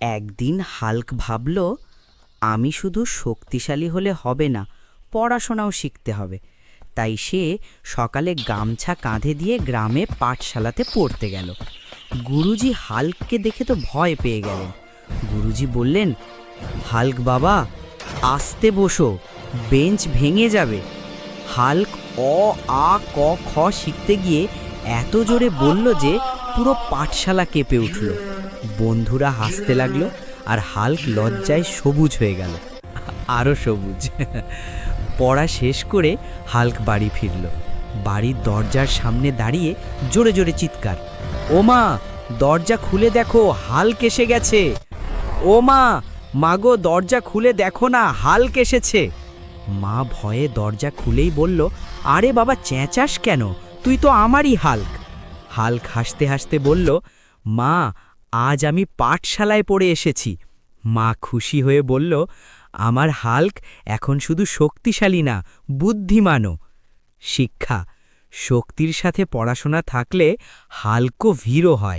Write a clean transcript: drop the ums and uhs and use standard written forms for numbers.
একদিন হাল্ক ভাবল, আমি শুধু শক্তিশালী হলে হবে না, পড়াশোনাও শিখতে হবে। তাই সে সকালে গামছা কাঁধে দিয়ে গ্রামে পাঠশালাতে পড়তে গেল। গুরুজি হাল্ককে দেখে তো ভয় পেয়ে গেলেন। গুরুজি বললেন, হাল্ক বাবা, আস্তে বসো, বেঞ্চ ভেঙে যাবে। হাল্ক অ আ ক খ শিখতে গিয়ে এত জোরে বলল যে পুরো পাঠশালা কেঁপে উঠল। বন্ধুরা হাসতে লাগলো, আর হাল্ক লজ্জায় সবুজ হয়ে গেল, আরও সবুজ। পড়া শেষ করে হাল্ক বাড়ি ফিরল। বাড়ির দরজার সামনে দাঁড়িয়ে জোরে জোরে চিৎকার, ও মা, দরজা খুলে দেখো, হাল্ক এসে গেছে। ও মা, মাগো, দরজা খুলে দেখো না, হাল্ক এসেছে। মা ভয়ে দরজা খুলেই বলল, আরে বাবা, চেঁচাস কেন, তুই তো আমারই হাল্ক। হাল্ক হাসতে হাসতে বলল, মা, আজ আমি পাঠশালায় পড়ে এসেছি। মা খুশি হয়ে বলল, আমার হাল্ক এখন শুধু শক্তিশালী না, বুদ্ধিমানও। শিক্ষা: শক্তির সাথে পড়াশোনা থাকলে হাল্কও ভীরও হয়।